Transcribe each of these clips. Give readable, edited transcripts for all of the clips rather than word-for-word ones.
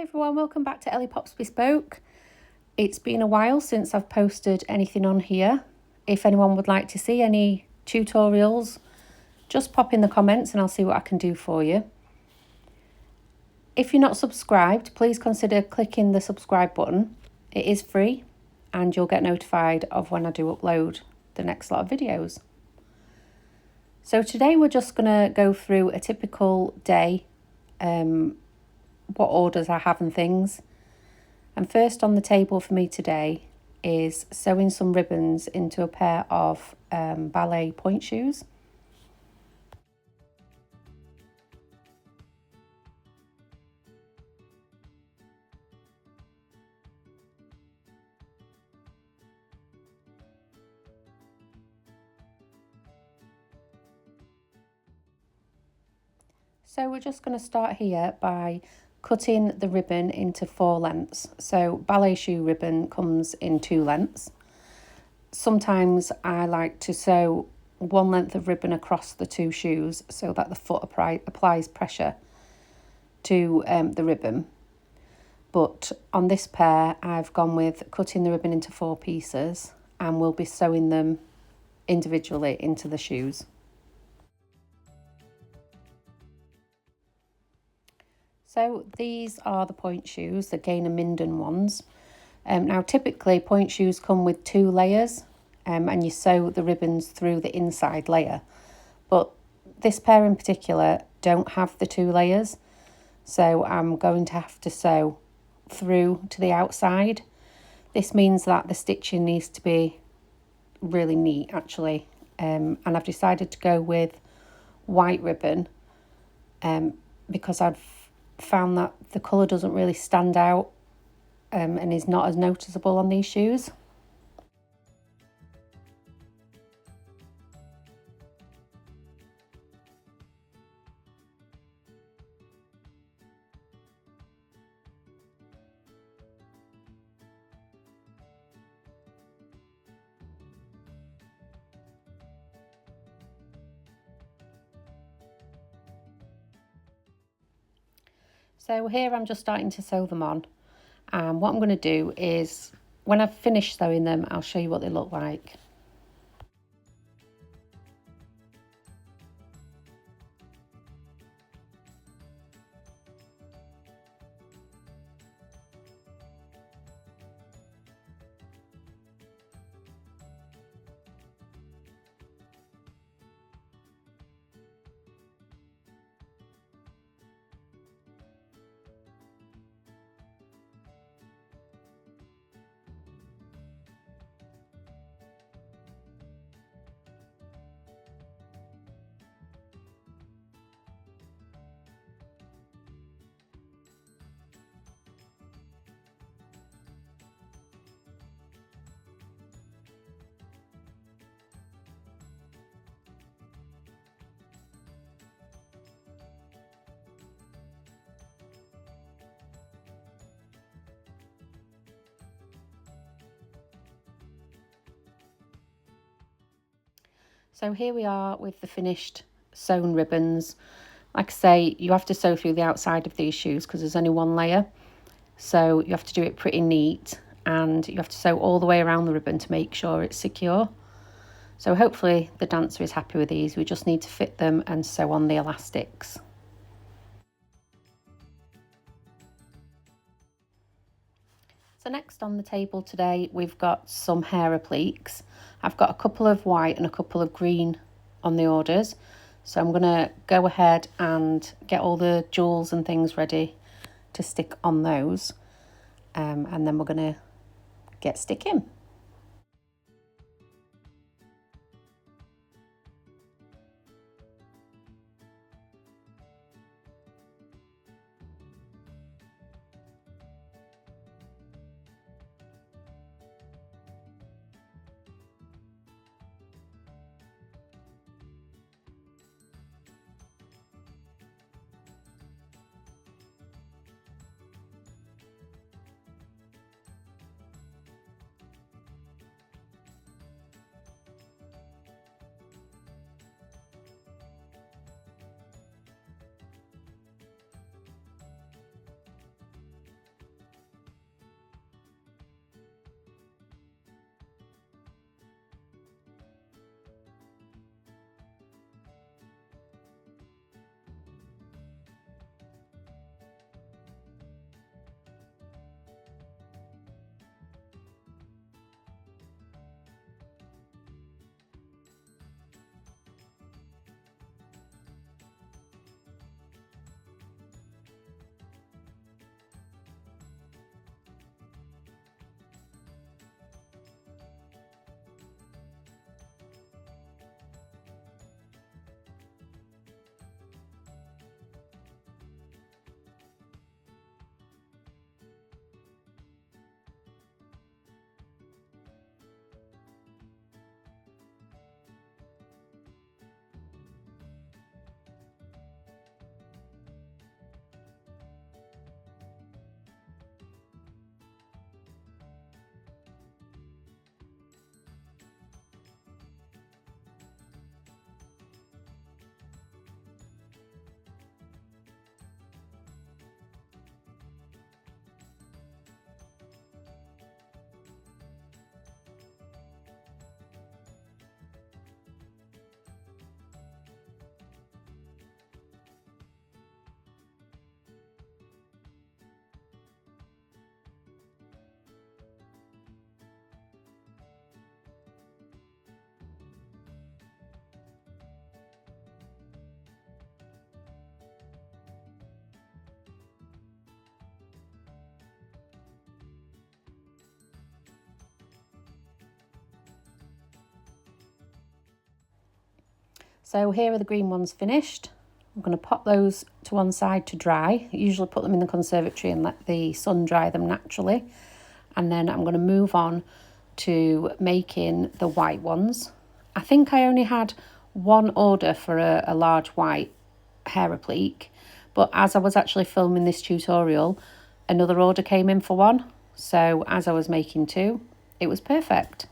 everyone, welcome back to Ellie Pops Bespoke. It's been a while since I've posted anything on here. If anyone would like to see any tutorials, just pop in the comments and I'll see what I can do for you. If you're not subscribed, please consider clicking the subscribe button. It is free and you'll get notified of when I do upload the next lot of videos. So today we're just going to go through a typical day, what orders I have and things. And first on the table for me today is sewing some ribbons into a pair of ballet point shoes. So we're just going to start here by cutting the ribbon into 4 lengths. So ballet shoe ribbon comes in 2 lengths. Sometimes I like to sew 1 length of ribbon across the 2 shoes so that the foot applies pressure to the ribbon. But on this pair I've gone with cutting the ribbon into 4 pieces and we'll be sewing them individually into the shoes. So these are the point shoes, the Gain and Minden ones. Now typically point shoes come with 2 layers and you sew the ribbons through the inside layer. But this pair in particular don't have the 2 layers. So I'm going to have to sew through to the outside. This means that the stitching needs to be really neat actually. And I've decided to go with white ribbon because I've found that the colour doesn't really stand out and is not as noticeable on these shoes. So here I'm just starting to sew them on, and what I'm going to do is when I've finished sewing them I'll show you what they look like. So here we are with the finished sewn ribbons. Like I say, you have to sew through the outside of these shoes because there's only 1 layer. So you have to do it pretty neat and you have to sew all the way around the ribbon to make sure it's secure. So hopefully the dancer is happy with these. We just need to fit them and sew on the elastics. So next on the table today, we've got some hair appliques. I've got a couple of white and a couple of green on the orders. So I'm going to go ahead and get all the jewels and things ready to stick on those. And then we're going to get sticking. So here are the green ones finished. I'm going to pop those to one side to dry. I usually put them in the conservatory and let the sun dry them naturally. And then I'm going to move on to making the white ones. I think I only had one order for a large white hair applique, but as I was actually filming this tutorial, another order came in for one. So as I was making two, it was perfect.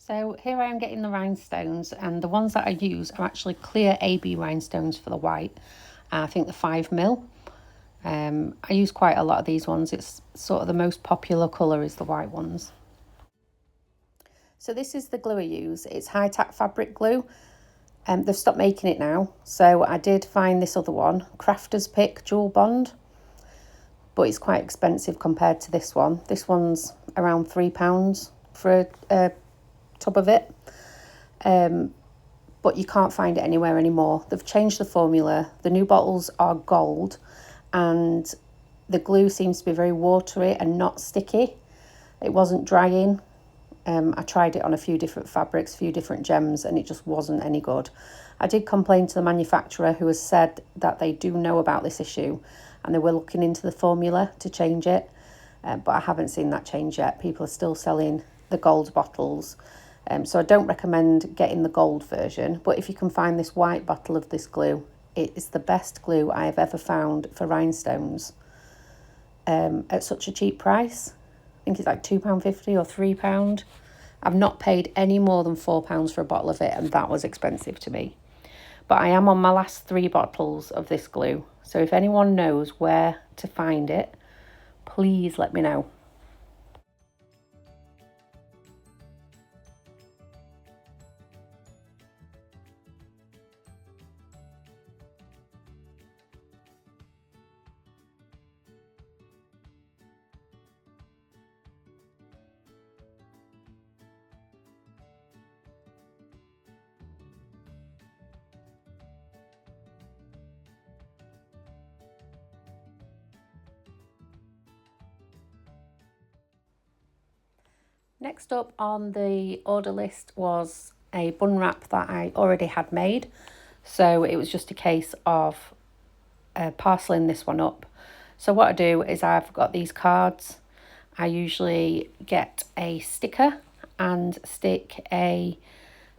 So here I am getting the rhinestones, and the ones that I use are actually clear AB rhinestones for the white. I think the 5mm. I use quite a lot of these ones. It's sort of the most popular colour is the white ones. So this is the glue I use. It's high tack fabric glue. They've stopped making it now. So I did find this other one, Crafter's Pick Dual Bond. But it's quite expensive compared to this one. This one's around £3 for a tub of it. But you can't find it anywhere anymore. They've changed the formula. The new bottles are gold and the glue seems to be very watery and not sticky. It wasn't drying. I tried it on a few different fabrics, a few different gems, and it just wasn't any good. I did complain to the manufacturer, who has said that they do know about this issue and they were looking into the formula to change it, but I haven't seen that change yet. People are still selling the gold bottles. So I don't recommend getting the gold version, but if you can find this white bottle of this glue, it is the best glue I have ever found for rhinestones at such a cheap price. I think it's like £2.50 or £3. I've not paid any more than £4 for a bottle of it, and that was expensive to me. But I am on my last 3 bottles of this glue, so if anyone knows where to find it, please let me know. Next up on the order list was a bun wrap that I already had made. So it was just a case of parceling this one up. So what I do is I've got these cards. I usually get a sticker and stick a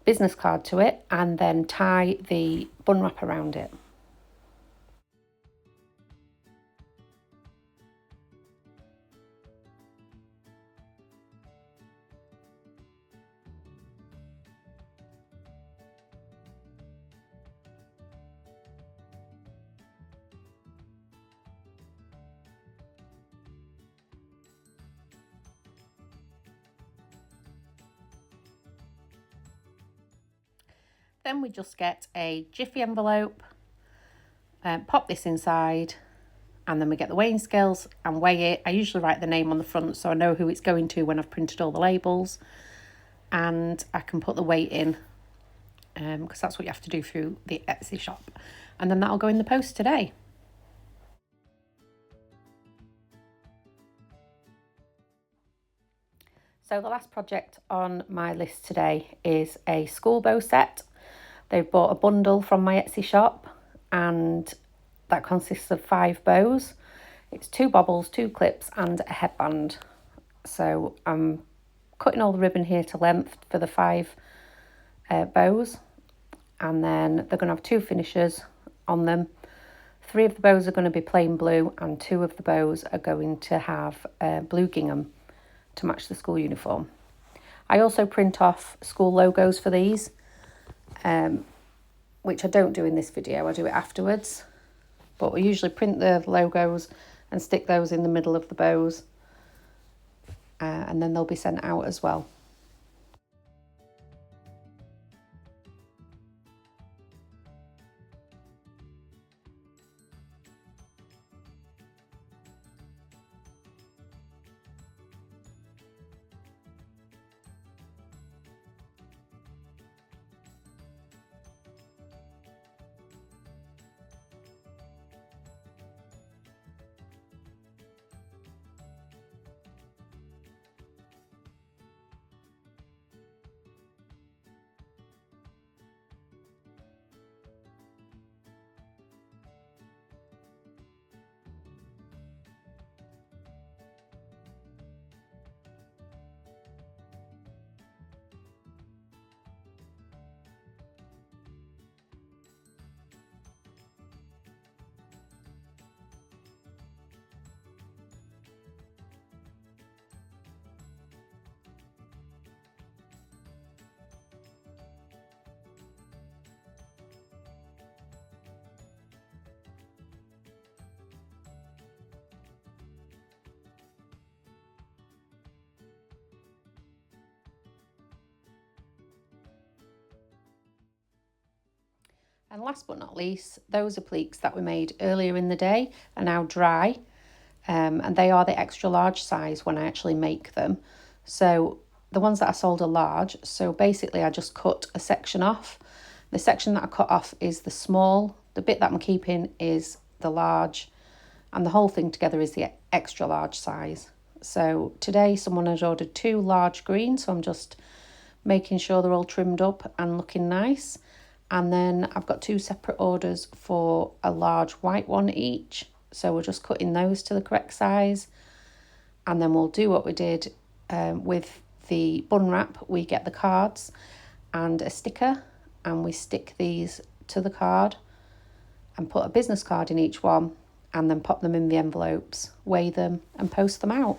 business card to it and then tie the bun wrap around it. Then we just get a jiffy envelope, pop this inside, and then we get the weighing scales and weigh it. I usually write the name on the front so I know who it's going to when I've printed all the labels, and I can put the weight in because that's what you have to do through the Etsy shop, and then that'll go in the post today. So the last project on my list today is a school bow set. They've bought a bundle from my Etsy shop, and that consists of 5 bows. It's 2 bobbles, 2 clips and a headband. So I'm cutting all the ribbon here to length for the 5 bows, and then they're going to have 2 finishers on them. 3 of the bows are going to be plain blue and 2 of the bows are going to have blue gingham to match the school uniform. I also print off school logos for these, which I don't do in this video, I do it afterwards. But we usually print the logos and stick those in the middle of the bows, and then they'll be sent out as well. And last but not least, those appliques that we made earlier in the day are now dry. And they are the extra large size when I actually make them. So the ones that I sold are large. So basically I just cut a section off. The section that I cut off is the small. The bit that I'm keeping is the large. And the whole thing together is the extra large size. So today someone has ordered 2 large greens. So I'm just making sure they're all trimmed up and looking nice. And then I've got 2 separate orders for a large white one each. So we're just cutting those to the correct size. And then we'll do what we did with the bun wrap. We get the cards and a sticker and we stick these to the card and put a business card in each one and then pop them in the envelopes, weigh them and post them out.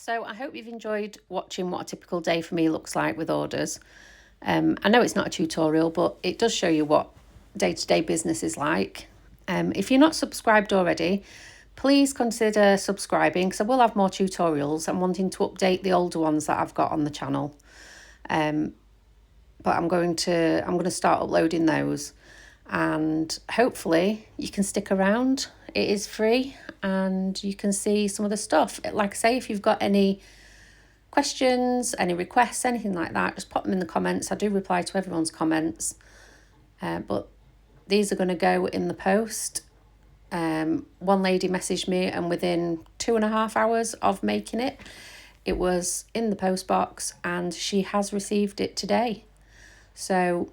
So I hope you've enjoyed watching what a typical day for me looks like with orders. I know it's not a tutorial, but it does show you what day-to-day business is like. If you're not subscribed already, please consider subscribing because I will have more tutorials. I'm wanting to update the older ones that I've got on the channel. But I'm going to start uploading those, and hopefully you can stick around. It is free and you can see some of the stuff. Like I say, if you've got any questions, any requests, anything like that, just pop them in the comments. I do reply to everyone's comments. But these are going to go in the post. One lady messaged me and within 2.5 hours of making it, it was in the post box and she has received it today. So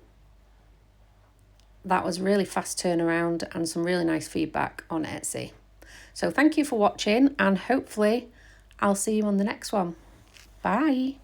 that was really fast turnaround and some really nice feedback on Etsy. So thank you for watching and hopefully I'll see you on the next one. Bye.